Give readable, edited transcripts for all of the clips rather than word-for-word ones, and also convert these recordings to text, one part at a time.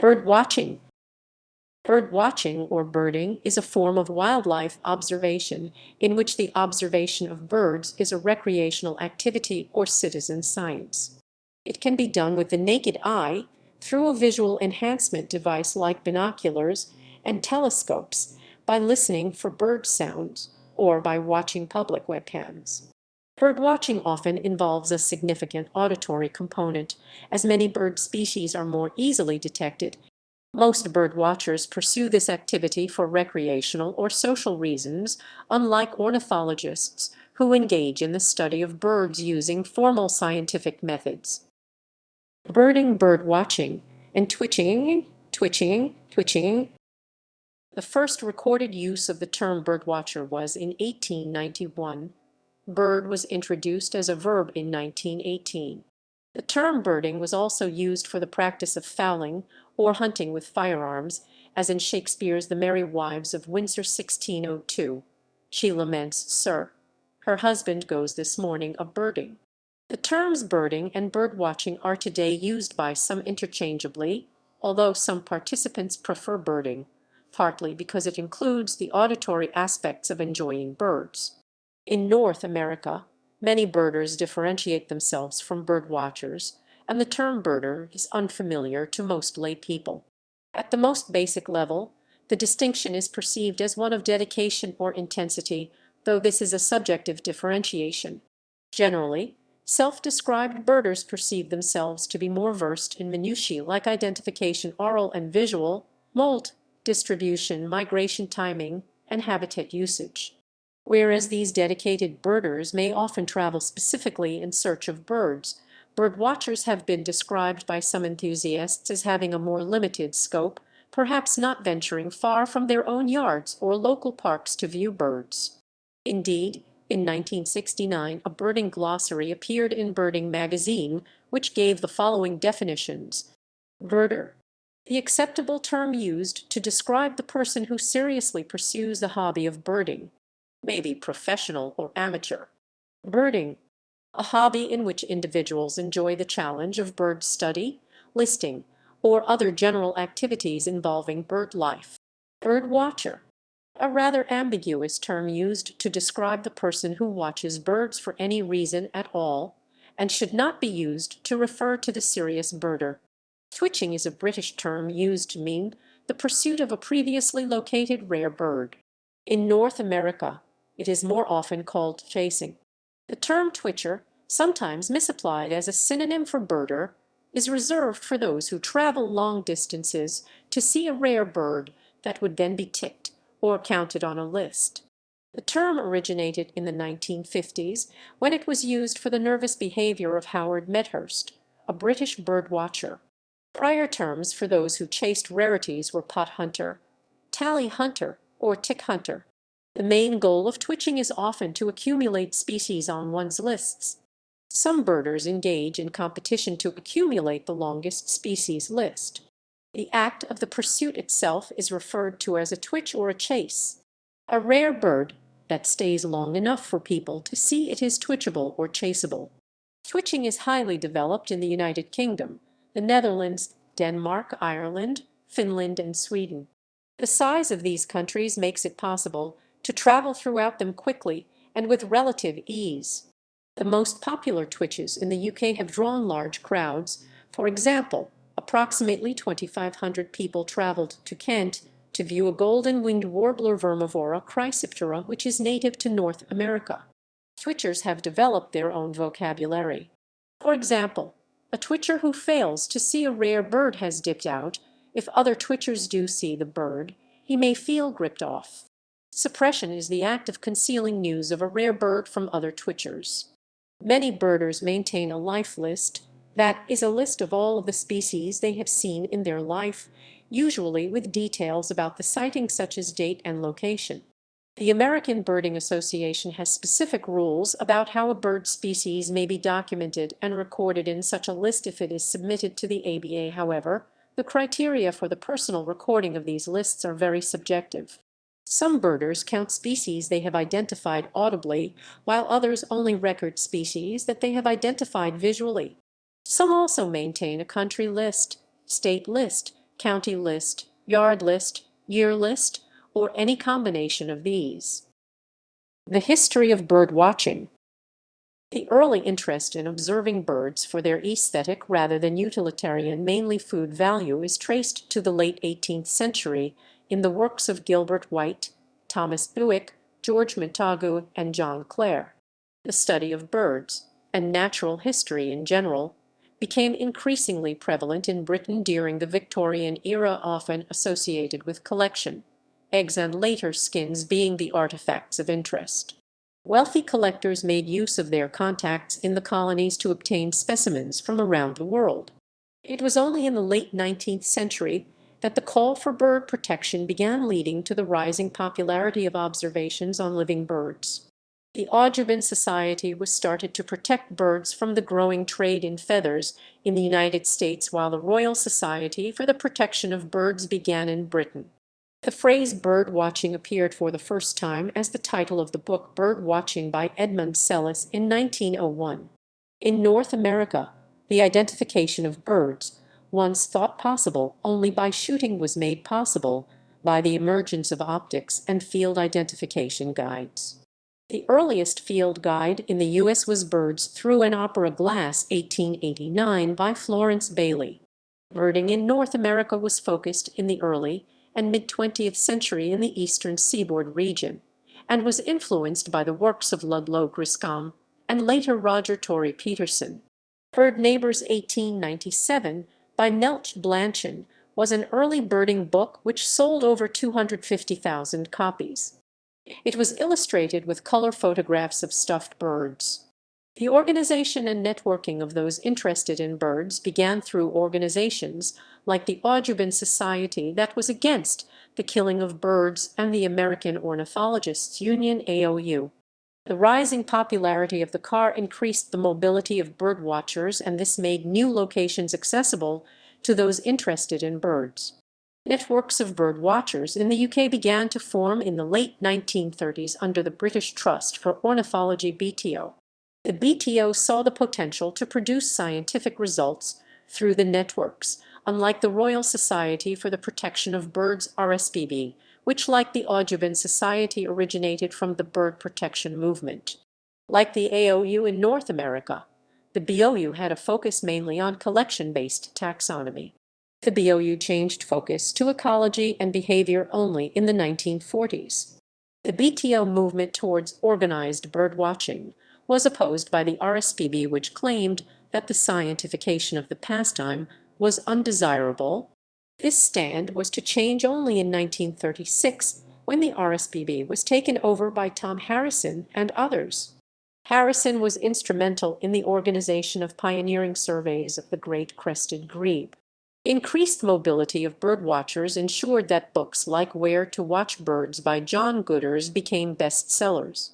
Birdwatching. Birdwatching or birding is a form of wildlife observation in which the observation of birds is a recreational activity or citizen science. It can be done with the naked eye, through a visual enhancement device like binoculars and telescopes, by listening for bird sounds, or by watching public webcams. Birdwatching often involves a significant auditory component, as many bird species are more easily detected. Most birdwatchers pursue this activity for recreational or social reasons, unlike ornithologists, who engage in the study of birds using formal scientific methods. Birding, birdwatching, and twitching. The first recorded use of the term birdwatcher was in 1891. Bird was introduced as a verb in 1918. The term birding was also used for the practice of fowling or hunting with firearms, as in Shakespeare's The Merry Wives of Windsor 1602. She laments, "Sir, her husband goes this morning a birding." The terms birding and birdwatching are today used by some interchangeably, although some participants prefer birding, partly because it includes the auditory aspects of enjoying birds. In North America, many birders differentiate themselves from birdwatchers, and the term birder is unfamiliar to most lay people. At the most basic level, the distinction is perceived as one of dedication or intensity, though this is a subjective differentiation. Generally, self-described birders perceive themselves to be more versed in minutiae like identification, oral and visual, molt, distribution, migration timing, and habitat usage. Whereas these dedicated birders may often travel specifically in search of birds, birdwatchers have been described by some enthusiasts as having a more limited scope, perhaps not venturing far from their own yards or local parks to view birds. Indeed, in 1969, a birding glossary appeared in Birding magazine, which gave the following definitions. Birder: the acceptable term used to describe the person who seriously pursues the hobby of birding. May be professional or amateur. Birding: a hobby in which individuals enjoy the challenge of bird study, listing, or other general activities involving bird life. Bird watcher: a rather ambiguous term used to describe the person who watches birds for any reason at all, and should not be used to refer to the serious birder. Twitching is a British term used to mean the pursuit of a previously located rare bird. In North America, it is more often called chasing. The term twitcher, sometimes misapplied as a synonym for birder, is reserved for those who travel long distances to see a rare bird that would then be ticked or counted on a list. The term originated in the 1950s when it was used for the nervous behavior of Howard Medhurst, a British bird watcher. Prior terms for those who chased rarities were pot hunter, tally hunter, or tick hunter. The main goal of twitching is often to accumulate species on one's lists. Some birders engage in competition to accumulate the longest species list. The act of the pursuit itself is referred to as a twitch or a chase. A rare bird that stays long enough for people to see it is twitchable or chaseable. Twitching is highly developed in the United Kingdom, the Netherlands, Denmark, Ireland, Finland, and Sweden. The size of these countries makes it possible to travel throughout them quickly and with relative ease. The most popular twitches in the UK have drawn large crowds. For example, approximately 2,500 people traveled to Kent to view a golden-winged warbler vermivora Chrysiptera, which is native to North America. Twitchers have developed their own vocabulary. For example, a twitcher who fails to see a rare bird has dipped out. If other twitchers do see the bird, he may feel gripped off. Suppression is the act of concealing news of a rare bird from other twitchers. Many birders maintain a life list, that is, a list of all of the species they have seen in their life, usually with details about the sighting such as date and location. The American Birding Association has specific rules about how a bird species may be documented and recorded in such a list if it is submitted to the ABA. However, the criteria for the personal recording of these lists are very subjective. Some birders count species they have identified audibly, while others only record species that they have identified visually. Some also maintain a country list, state list, county list, yard list, year list, or any combination of these. The history of bird watching. The early interest in observing birds for their aesthetic rather than utilitarian, mainly food value, is traced to the late 18th century in the works of Gilbert White, Thomas Bewick, George Montagu, and John Clare. The study of birds, and natural history in general, became increasingly prevalent in Britain during the Victorian era, often associated with collection, eggs and later skins being the artifacts of interest. Wealthy collectors made use of their contacts in the colonies to obtain specimens from around the world. It was only in the late 19th century that the call for bird protection began, leading to the rising popularity of observations on living birds. The Audubon Society was started to protect birds from the growing trade in feathers in the United States, while the Royal Society for the Protection of Birds began in Britain. The phrase bird watching appeared for the first time as the title of the book Birdwatching by Edmund Sellis in 1901. In North America, the identification of birds, once thought possible only by shooting, was made possible by the emergence of optics and field identification guides. The earliest field guide in the U.S. was Birds Through an Opera Glass, 1889, by Florence Bailey. Birding in North America was focused in the early and mid-20th century in the eastern seaboard region, and was influenced by the works of Ludlow Griscom and later Roger Torrey Peterson. Bird Neighbors, 1897, by Neltje Blanchan, was an early birding book which sold over 250,000 copies. It was illustrated with color photographs of stuffed birds. The organization and networking of those interested in birds began through organizations like the Audubon Society, that was against the killing of birds, and the American Ornithologists Union, AOU. The rising popularity of the car increased the mobility of bird watchers, and this made new locations accessible to those interested in birds. Networks of bird watchers in the UK began to form in the late 1930s under the British Trust for Ornithology, BTO. The BTO saw the potential to produce scientific results through the networks, unlike the Royal Society for the Protection of Birds, RSPB, which, like the Audubon Society, originated from the bird protection movement. Like the AOU in North America, the BOU had a focus mainly on collection-based taxonomy. The BOU changed focus to ecology and behavior only in the 1940s. The BTO movement towards organized bird watching was opposed by the RSPB, which claimed that the scientification of the pastime was undesirable. This stand was to change only in 1936, when the RSPB was taken over by Tom Harrison and others. Harrison was instrumental in the organization of pioneering surveys of the great crested grebe. Increased mobility of birdwatchers ensured that books like Where to Watch Birds by John Gooders became bestsellers.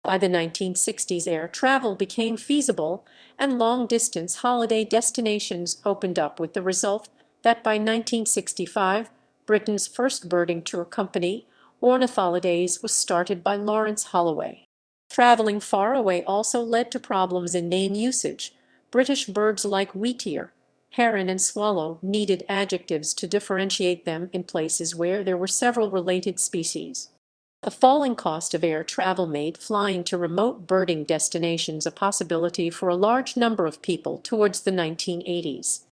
By the 1960s, air travel became feasible, and long-distance holiday destinations opened up, with the result that by 1965, Britain's first birding tour company, Ornithologists, was started by Lawrence Holloway. Traveling far away also led to problems in name usage. British birds like wheatear, heron, and swallow needed adjectives to differentiate them in places where there were several related species. The falling cost of air travel made flying to remote birding destinations a possibility for a large number of people towards the 1980s.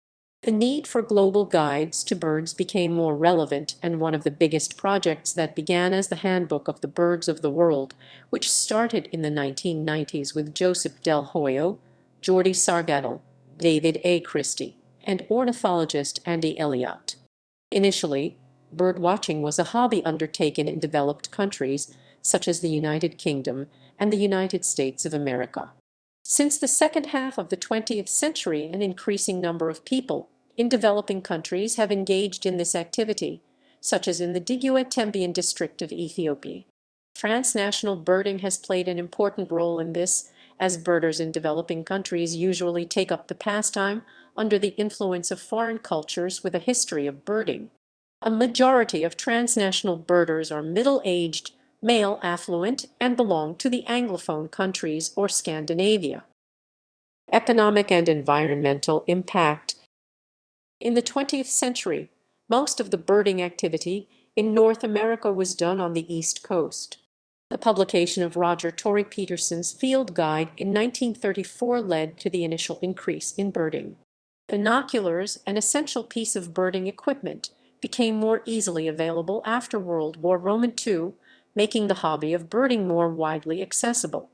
The need for global guides to birds became more relevant, and one of the biggest projects that began as the Handbook of the Birds of the World, which started in the 1990s with Joseph Del Hoyo, Jordi Sargaddle, David A. Christie, and ornithologist Andy Elliott. Initially, bird watching was a hobby undertaken in developed countries such as the United Kingdom and the United States of America. Since the second half of the 20th century, an increasing number of people in developing countries have engaged in this activity, such as in the Digua-Tembian district of Ethiopia. Transnational birding has played an important role in this, as birders in developing countries usually take up the pastime under the influence of foreign cultures with a history of birding. A majority of transnational birders are middle-aged, male, affluent, and belong to the Anglophone countries or Scandinavia. Economic and environmental impact. In the 20th century, Most of the birding activity in North America was done on the East Coast. The publication of Roger Torrey Peterson's Field Guide in 1934 led to the initial increase in birding. Binoculars, an essential piece of birding equipment, became more easily available after World War II, making the hobby of birding more widely accessible.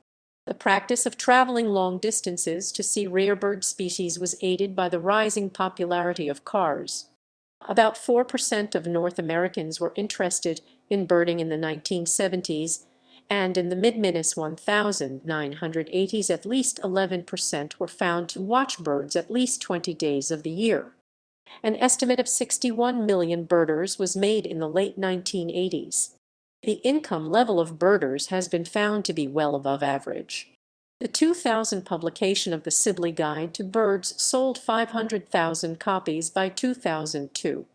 The practice of traveling long distances to see rare bird species was aided by the rising popularity of cars. About 4% of North Americans were interested in birding in the 1970s, and in the mid-1980s at least 11% were found to watch birds at least 20 days of the year. An estimate of 61 million birders was made in the late 1980s. The income level of birders has been found to be well above average. The 2000 publication of the Sibley Guide to Birds sold 500,000 copies by 2002.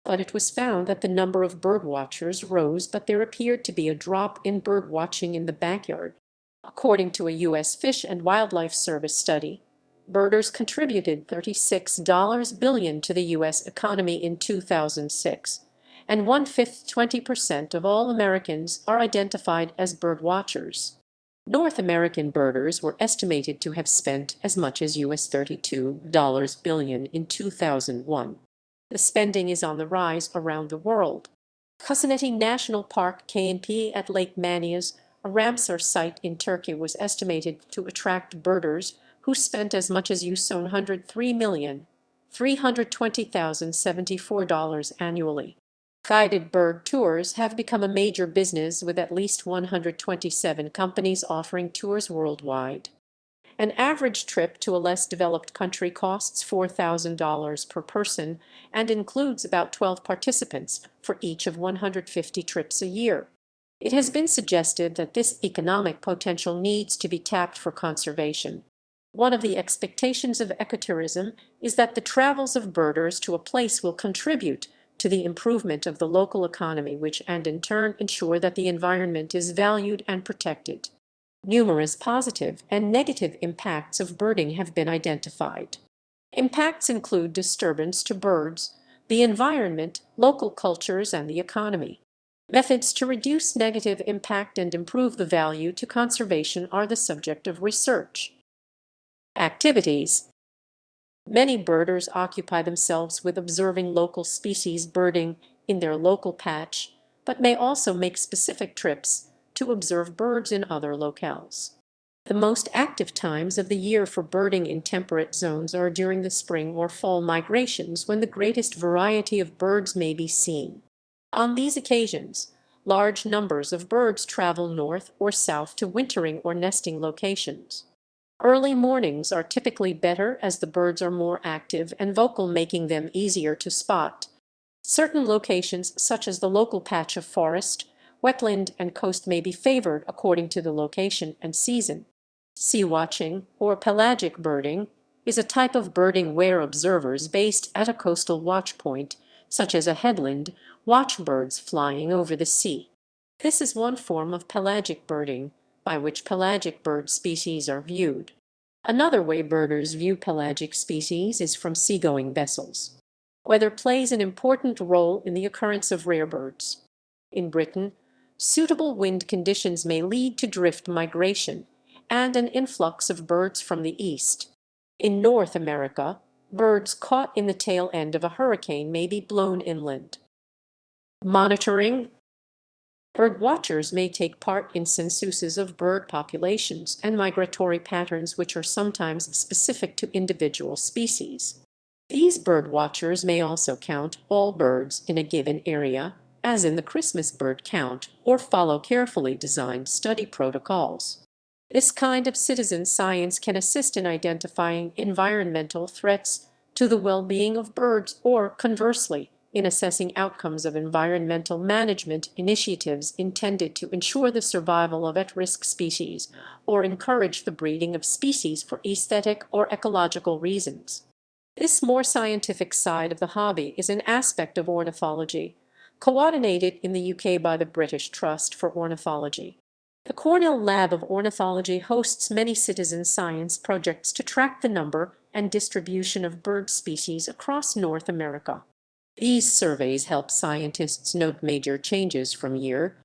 But it was found that the number of birdwatchers rose, but there appeared to be a drop in birdwatching in the backyard. According to a U.S. Fish and Wildlife Service study, birders contributed $36 billion to the U.S. economy in 2006, and 1/5, 20% of all Americans are identified as birdwatchers. North American birders were estimated to have spent as much as US $32 billion in 2001. The spending is on the rise around the world. Kusaneti National Park KNP at Lake Manias, a Ramsar site in Turkey, was estimated to attract birders who spent as much as US $103,320,074 annually. Guided bird tours have become a major business, with at least 127 companies offering tours worldwide. An average trip to a less developed country costs $4,000 per person and includes about 12 participants for each of 150 trips a year. It has been suggested that this economic potential needs to be tapped for conservation. One of the expectations of ecotourism is that the travels of birders to a place will contribute to the improvement of the local economy, which and in turn ensure that the environment is valued and protected. Numerous positive and negative impacts of birding have been identified. Impacts include disturbance to birds, the environment, local cultures, and the economy. Methods to reduce negative impact and improve the value to conservation are the subject of research. Activities. Many birders occupy themselves with observing local species birding in their local patch, but may also make specific trips to observe birds in other locales. The most active times of the year for birding in temperate zones are during the spring or fall migrations, when the greatest variety of birds may be seen. On these occasions, large numbers of birds travel north or south to wintering or nesting locations. Early mornings are typically better as the birds are more active and vocal, making them easier to spot. Certain locations, such as the local patch of forest, wetland, and coast, may be favored according to the location and season. Sea watching, or pelagic birding, is a type of birding where observers based at a coastal watch point, such as a headland, watch birds flying over the sea. This is one form of pelagic birding, by which pelagic bird species are viewed. Another way birders view pelagic species is from seagoing vessels. Weather plays an important role in the occurrence of rare birds. In Britain, suitable wind conditions may lead to drift migration and an influx of birds from the east. In North America, birds caught in the tail end of a hurricane may be blown inland. Monitoring. Bird watchers may take part in censuses of bird populations and migratory patterns, which are sometimes specific to individual species. These bird watchers may also count all birds in a given area, as in the Christmas bird count, or follow carefully designed study protocols. This kind of citizen science can assist in identifying environmental threats to the well-being of birds, or, conversely, in assessing outcomes of environmental management initiatives intended to ensure the survival of at-risk species or encourage the breeding of species for aesthetic or ecological reasons. This more scientific side of the hobby is an aspect of ornithology, coordinated in the UK by the British Trust for Ornithology. The Cornell Lab of Ornithology hosts many citizen science projects to track the number and distribution of bird species across North America. These surveys help scientists note major changes from year.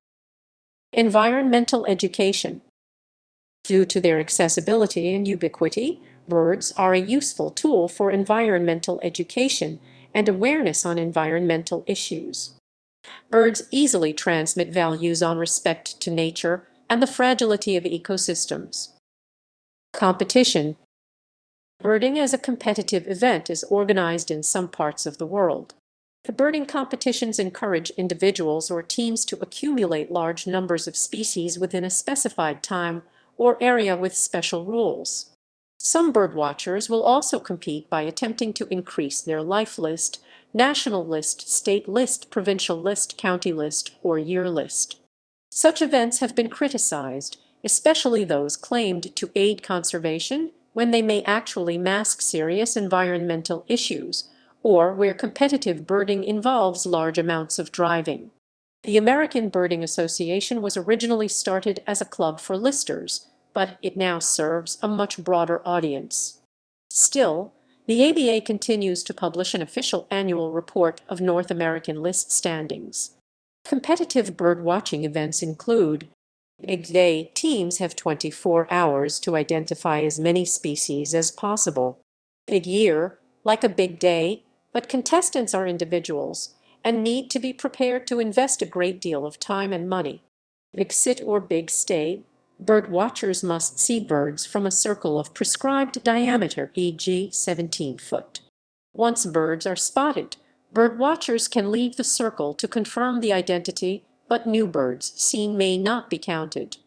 Environmental education. Due to their accessibility and ubiquity, birds are a useful tool for environmental education and awareness on environmental issues. Birds easily transmit values on respect to nature and the fragility of ecosystems. Competition. Birding as a competitive event is organized in some parts of the world. The birding competitions encourage individuals or teams to accumulate large numbers of species within a specified time or area with special rules. Some birdwatchers will also compete by attempting to increase their life list, national list, state list, provincial list, county list, or year list. Such events have been criticized, especially those claimed to aid conservation when they may actually mask serious environmental issues, or where competitive birding involves large amounts of driving. The American Birding Association was originally started as a club for listers, but it now serves a much broader audience. Still, the ABA continues to publish an official annual report of North American list standings. Competitive bird-watching events include Big Day. Teams have 24 hours to identify as many species as possible. Big Year, like a big day, but contestants are individuals and need to be prepared to invest a great deal of time and money. Big Sit or Big Stay. Bird watchers must see birds from a circle of prescribed diameter, e.g. 17 foot. Once birds are spotted, bird watchers can leave the circle to confirm the identity, but new birds seen may not be counted.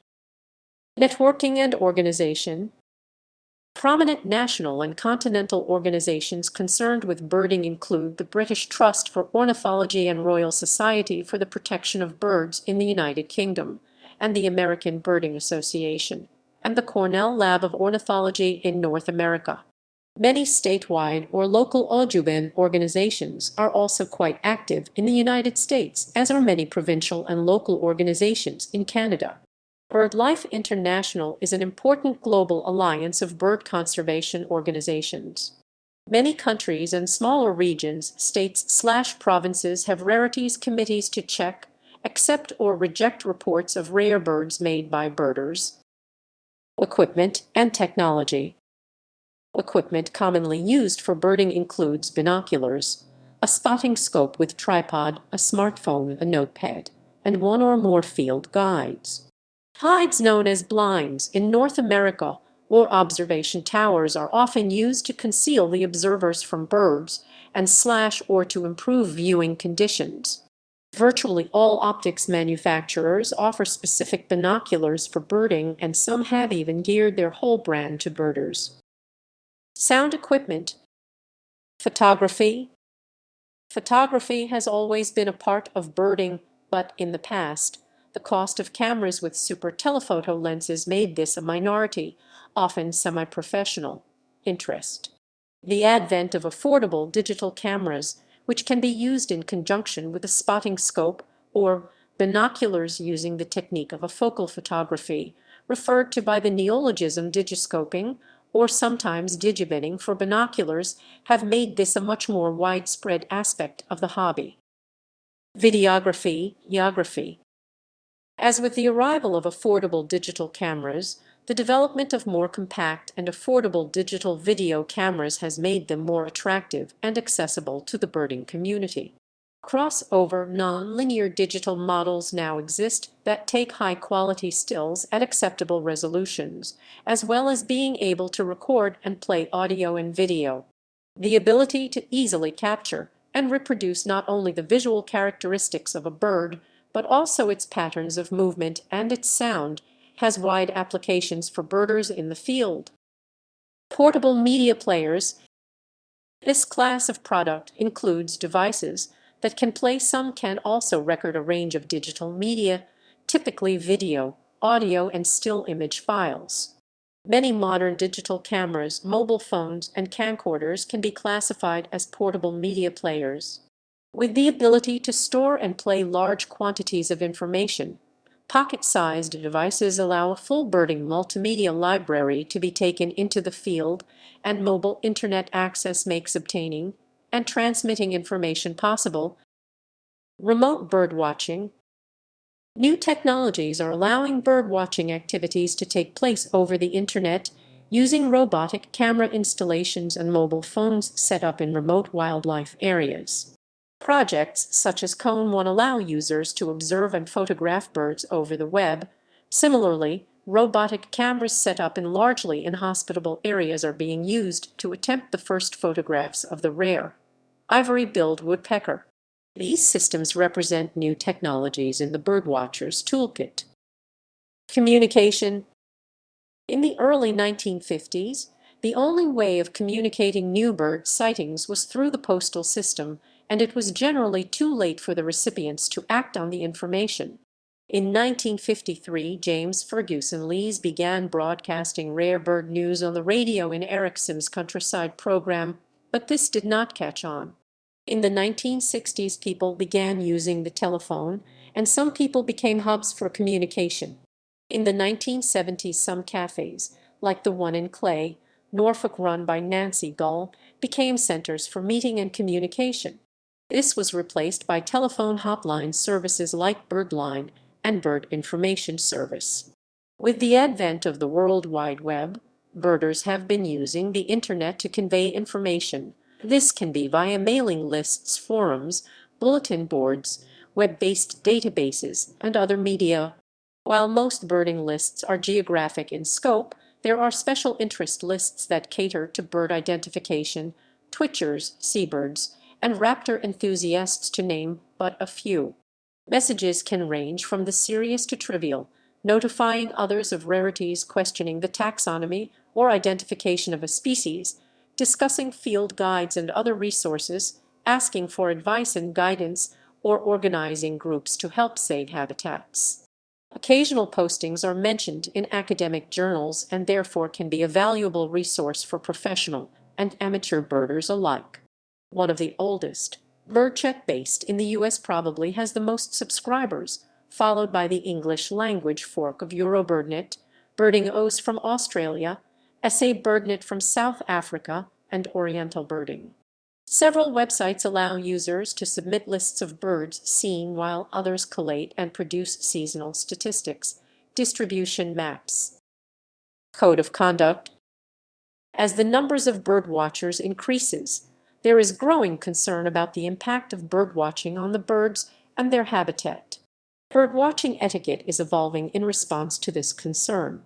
Networking and organization. Prominent national and continental organizations concerned with birding include the British Trust for Ornithology and Royal Society for the Protection of Birds in the United Kingdom, and the American Birding Association, and the Cornell Lab of Ornithology in North America. Many statewide or local Audubon organizations are also quite active in the United States, as are many provincial and local organizations in Canada. BirdLife International is an important global alliance of bird conservation organizations. Many countries and smaller regions, states/provinces have rarities committees to check, accept, or reject reports of rare birds made by birders. Equipment and technology. Equipment commonly used for birding includes binoculars, a spotting scope with tripod, a smartphone, a notepad, and one or more field guides. Hides known as blinds in North America or observation towers are often used to conceal the observers from birds or to improve viewing conditions. Virtually all optics manufacturers offer specific binoculars for birding, and some have even geared their whole brand to birders. Sound equipment. Photography. Photography has always been a part of birding, but in the past, the cost of cameras with super telephoto lenses made this a minority, often semi-professional, interest. The advent of affordable digital cameras, which can be used in conjunction with a spotting scope or binoculars using the technique of a focal photography, referred to by the neologism digiscoping, or sometimes digibinning for binoculars, have made this a much more widespread aspect of the hobby. Videography. As with the arrival of affordable digital cameras, the development of more compact and affordable digital video cameras has made them more attractive and accessible to the birding community. Crossover non-linear digital models now exist that take high-quality stills at acceptable resolutions, as well as being able to record and play audio and video. The ability to easily capture and reproduce not only the visual characteristics of a bird, but also its patterns of movement and its sound, has wide applications for birders in the field. Portable media players. This class of product includes devices that can play. Some can also record a range of digital media, typically video, audio, and still image files. Many modern digital cameras, mobile phones, and camcorders can be classified as portable media players. With the ability to store and play large quantities of information, pocket-sized devices allow a full birding multimedia library to be taken into the field, and mobile internet access makes obtaining and transmitting information possible. Remote birdwatching. New technologies are allowing birdwatching activities to take place over the internet using robotic camera installations and mobile phones set up in remote wildlife areas. Projects such as Cone 1 allow users to observe and photograph birds over the web. Similarly, robotic cameras set up in largely inhospitable areas are being used to attempt the first photographs of the rare ivory-billed woodpecker. These systems represent new technologies in the birdwatcher's toolkit. Communication. In the early 1950s, the only way of communicating new bird sightings was through the postal system, and it was generally too late for the recipients to act on the information. In 1953, James Ferguson Lees began broadcasting rare bird news on the radio in Ericsson's countryside program, but this did not catch on. In the 1960s, people began using the telephone, and some people became hubs for communication. In the 1970s, some cafes, like the one in Clay, Norfolk, run by Nancy Gull, became centers for meeting and communication. This was replaced by telephone hotline services like Birdline and Bird Information Service. With the advent of the World Wide Web, birders have been using the internet to convey information. This can be via mailing lists, forums, bulletin boards, web-based databases, and other media. While most birding lists are geographic in scope, there are special interest lists that cater to bird identification, twitchers, seabirds, and raptor enthusiasts, to name but a few. Messages can range from the serious to trivial, notifying others of rarities, questioning the taxonomy or identification of a species, discussing field guides and other resources, asking for advice and guidance, or organizing groups to help save habitats. Occasional postings are mentioned in academic journals and therefore can be a valuable resource for professional and amateur birders alike. One of the oldest, BirdCheck, based in the US, probably has the most subscribers, followed by the English-language fork of Eurobirdnet, Birding O's from Australia, SA Birdnet from South Africa, and Oriental Birding. Several websites allow users to submit lists of birds seen, while others collate and produce seasonal statistics, distribution maps. Code of conduct. As the numbers of birdwatchers increases, there is growing concern about the impact of birdwatching on the birds and their habitat. Birdwatching etiquette is evolving in response to this concern.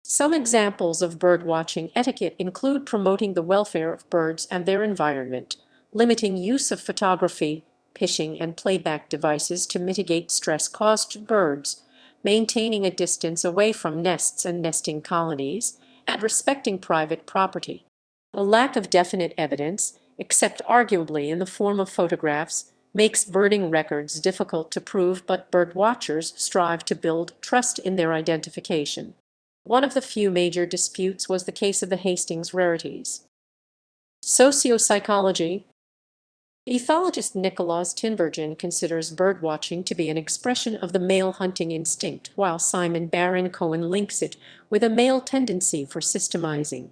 Some examples of birdwatching etiquette include promoting the welfare of birds and their environment, limiting use of photography, pitching, and playback devices to mitigate stress caused to birds, maintaining a distance away from nests and nesting colonies, and respecting private property. The lack of definite evidence, except arguably in the form of photographs, makes birding records difficult to prove, but birdwatchers strive to build trust in their identification. One of the few major disputes was the case of the Hastings rarities. Sociopsychology. Ethologist Nicolaus Tinbergen considers birdwatching to be an expression of the male hunting instinct, while Simon Baron-Cohen links it with a male tendency for systemizing.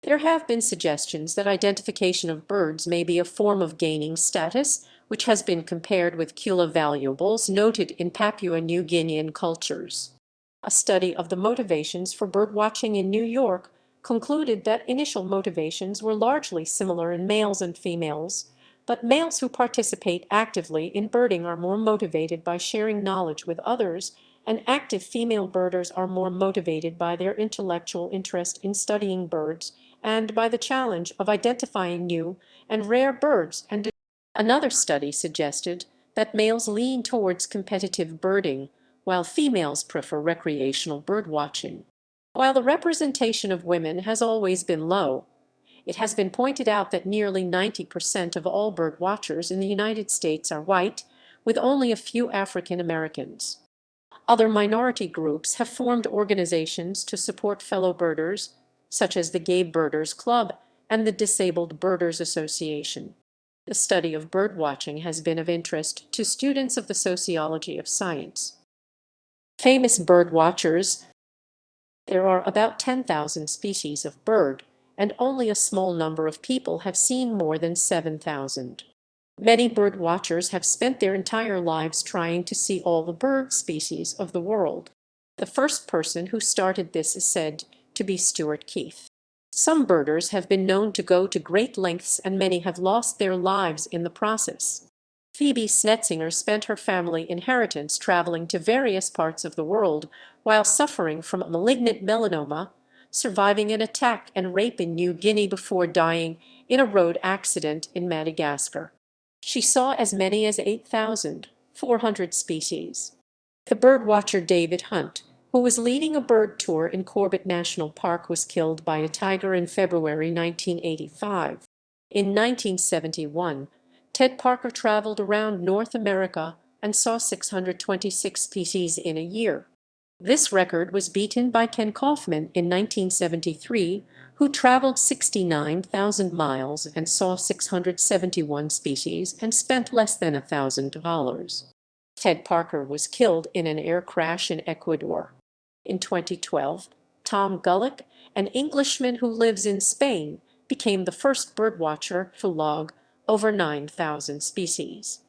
There have been suggestions that identification of birds may be a form of gaining status, which has been compared with Kula valuables noted in Papua New Guinean cultures. A study of the motivations for birdwatching in New York concluded that initial motivations were largely similar in males and females, but males who participate actively in birding are more motivated by sharing knowledge with others, and active female birders are more motivated by their intellectual interest in studying birds and by the challenge of identifying new and rare birds. And another study suggested that males lean towards competitive birding, while females prefer recreational birdwatching. While the representation of women has always been low, it has been pointed out that nearly 90% of all birdwatchers in the United States are white, with only a few African Americans. Other minority groups have formed organizations to support fellow birders, such as the Gay Birders Club and the Disabled Birders Association. The study of birdwatching has been of interest to students of the sociology of science. Famous birdwatchers. There are about 10,000 species of bird, and only a small number of people have seen more than 7,000. Many bird watchers have spent their entire lives trying to see all the bird species of the world. The first person who started this is said to be Stuart Keith. Some birders have been known to go to great lengths, and many have lost their lives in the process. Phoebe Snetzinger spent her family inheritance traveling to various parts of the world while suffering from a malignant melanoma, surviving an attack and rape in New Guinea before dying in a road accident in Madagascar. She saw as many as 8,400 species. The birdwatcher David Hunt, who was leading a bird tour in Corbett National Park, was killed by a tiger in February 1985. In 1971, Ted Parker traveled around North America and saw 626 species in a year. This record was beaten by Ken Kaufman in 1973, who traveled 69,000 miles and saw 671 species and spent less than $1,000. Ted Parker was killed in an air crash in Ecuador. In 2012, Tom Gulick, an Englishman who lives in Spain, became the first birdwatcher to log over 9,000 species.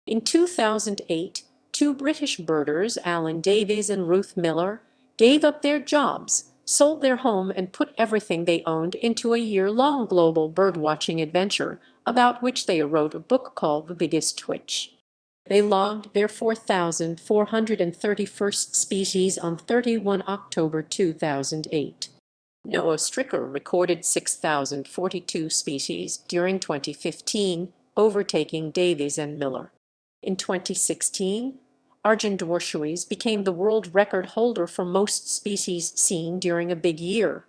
In 2008, two British birders, Alan Davies and Ruth Miller, gave up their jobs, sold their home, and put everything they owned into a year-long global birdwatching adventure, about which they wrote a book called The Biggest Twitch. They logged their 4,431st species on 31 October 2008. Noah Stricker recorded 6,042 species during 2015, overtaking Davies and Miller. In 2016, Arjun Dwarshuis became the world record holder for most species seen during a big year.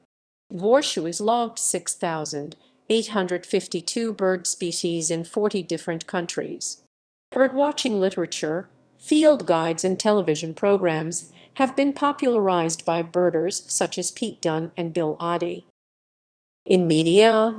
Dwarshuis logged 6,852 bird species in 40 different countries. Birdwatching literature, field guides, and television programs have been popularized by birders such as Pete Dunne and Bill Oddie. In media,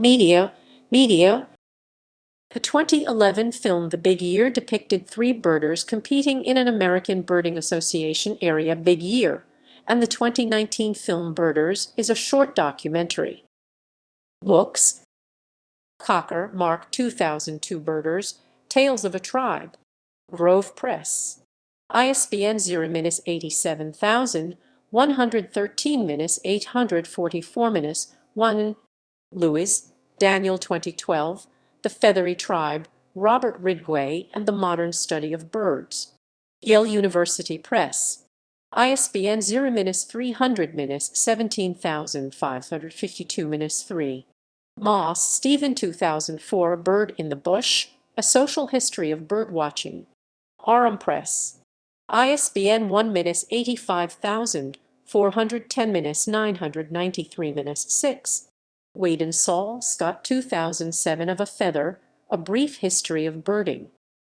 the 2011 film The Big Year depicted three birders competing in an American Birding Association area big year, and the 2019 film Birders is a short documentary. Books: Cocker, Mark, 2002, Birders, Tales of a Tribe. Grove Press. ISBN 0-877-113-844-1. Lewis, Daniel, 2012. The Feathery Tribe, Robert Ridgway and the Modern Study of Birds. Yale University Press. ISBN 0-300-17552-3. Moss, Stephen, 2004. A Bird in the Bush, A Social History of Birdwatching. Aurum Press. ISBN 1-85410-993-6. Wade and Saul, Scott, 2007. Of a Feather, A Brief History of Birding.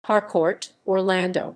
Harcourt, Orlando.